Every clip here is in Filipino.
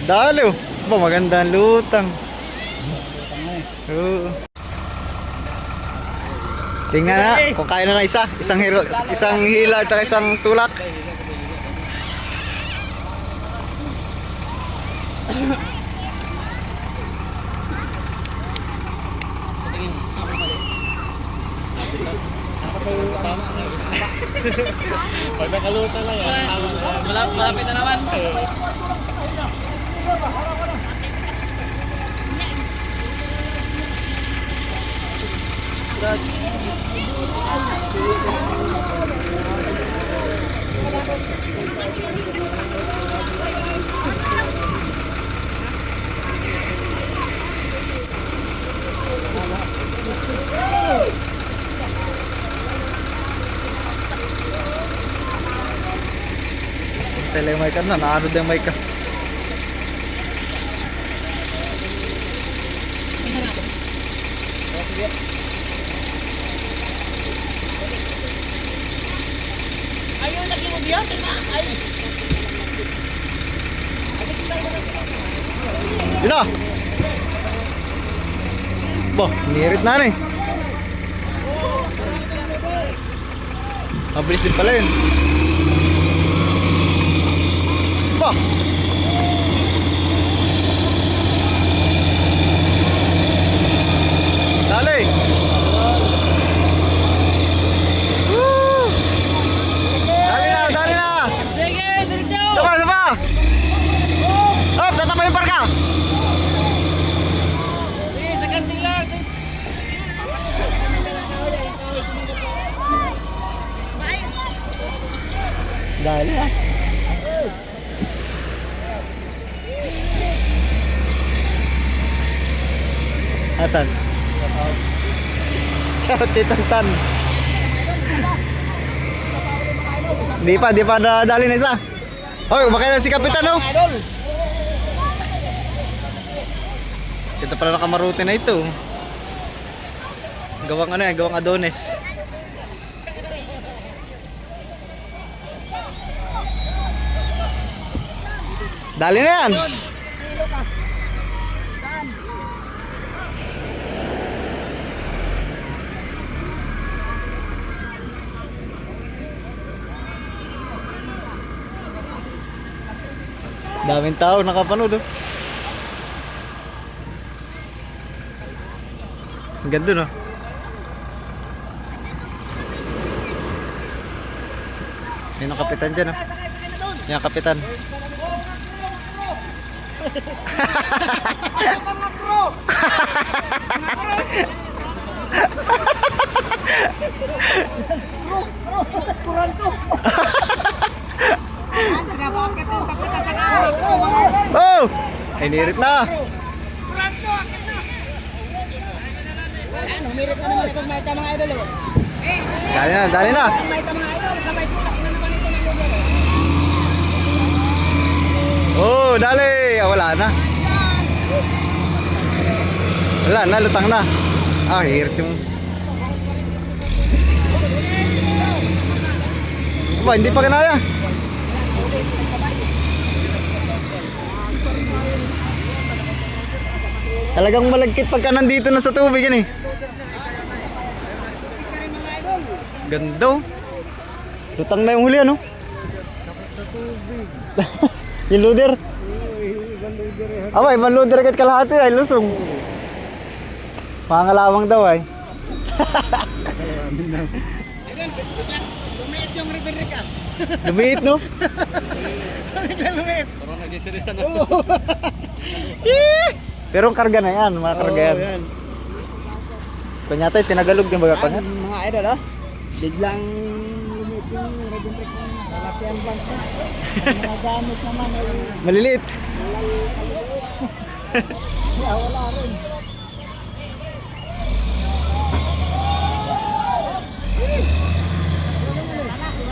Dalo. Ba, magandang lutang. Oo. Tingnan na kung kaya na ng isa. Isang hila at isang tulak. Pag nakaluta lang yan. Malapit na naman. Telemay ka na, naano din may ka. Ayun, lagi mo biyan. Ay. Yun na! Bah, nirit na rin. Mabilis din pala yun. Bah! Dali! Woo! Dali na, dali na! Sige, diretso. Sapa, sapa! Hop, tatapa yung parka! Sige, sa kanting lang. Dali na. Atan. Shoutout kay Tantan. Di pa nadali na isa. Hoy, kumakain na si Kapitan, oh. Kita pala nakamaruti na ito. Gawang ano yan, gawang Adonis. Dali na yan. Daming tao nakapanood, oh. Ang ganda, no? Yan ang kapitan dyan, oh. Yan ang kapitan. Oh! Ay, nirit na. Humirit na naman itong mga idol. Dali na, dali na. Oh, dali. Ah, wala na. Wala na, lutang na. Ah, hirit yung... Aba, hindi pa kinaya. Talagang malagkit pagka nandito na sa tubig yan, eh. Ganda, oh. Lutang na yung huli, ano? Yung luder. Aba, ibang luder agad kalahati ay lusong. Pangalawang daw ay. Lumiit yung river ka. Lumiit, no? Lumiit. Parang nag-isirisan na. Pero ang karga na yan, mga karga yan. Kunyata, tinagalog yung baga kanya. Mga idol, oh. Biglang lumiit yung river ka. Lalakihan lang ka. Mga gamit naman ay... Maliliit. Wala rin.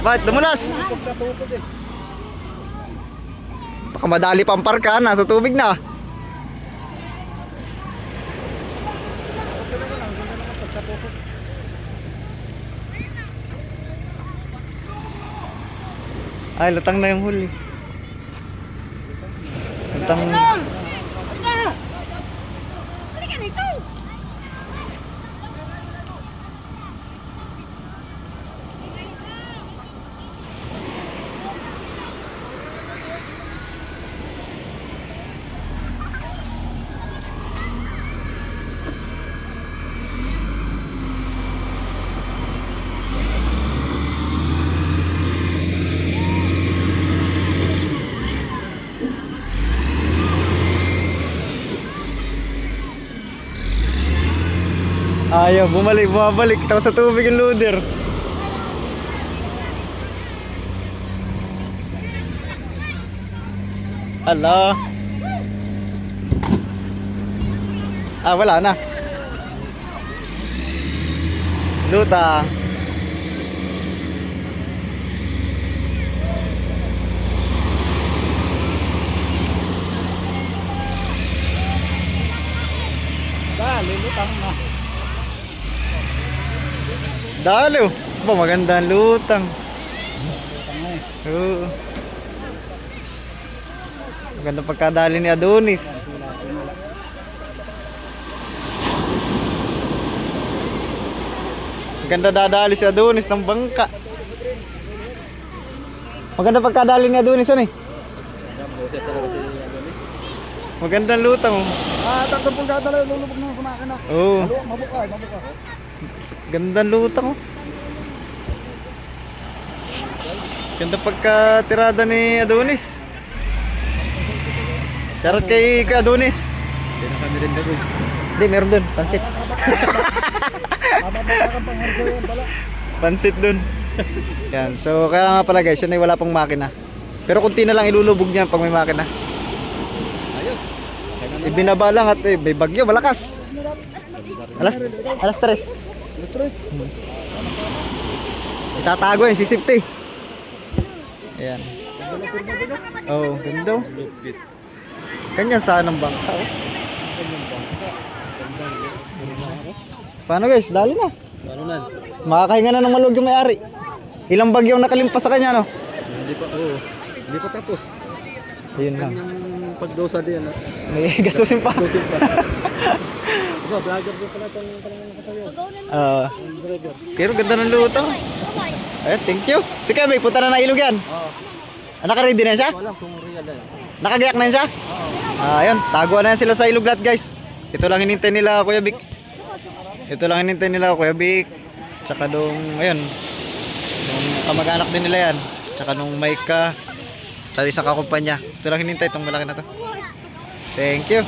Bakit? Lumulas! Baka madali pang parka, nasa tubig na. Ay, lutang na yung huli. Lutang. Ayaw, bumabalik. Tawa sa tubig yung loader. Ala. Wala na. Lutang. Lilutang na. Dalo. Ba, maganda ang lutang. Oo. Maganda pagkadali ni Adonis. Maganda dadali si Adonis ng bangka. Maganda pagkadali ni Adonis, ano eh? Magandang lutang. Oh. Tatlo pong dadala yung lulubog ng sumakin na. Oo. Mabuka. Gandang lutang. Oh. Ganda pagkatirada ni Adonis. Charot kay Adonis. Hindi na kami rin na doon. Hindi, meron dun. Pansit. Pansit dun. Yan. So, kaya nga pala guys, yun ay wala pang makina. Pero kunti na lang ilulubog niya pag may makina. Ayos. Ibinaba lang at may bagyo, malakas. Alas 3. Itatago yun, si safety. Ayan. Oh, ganda. Lupit. Ganyan saan ang bangka. Oh. Paano guys? Dali na. Ano na? Makakahinga na ng malug yung may-ari. Ilang bagyong nakalimpas sa kanya, no? Hindi pa tapos. Ayun lang. Yung pagdosa din. May gastusin pa. Vlogger din pala itong nakasayo. Pero ganda ng luto. Ayun, thank you. Sige, may punta na ilog yan. Oo. Naka-ready na siya? Walang kung real na. Nakagayak na siya? Ayun, taguan na yan sila sa ilog lahat guys. Ito lang hinintay nila Kuya Vic. Tsaka nung, ayun, nung kamag-anak din nila yan. Tsaka nung Micah, tsaka isang kakumpanya. Ito lang hinintay itong malaki na to. Thank you.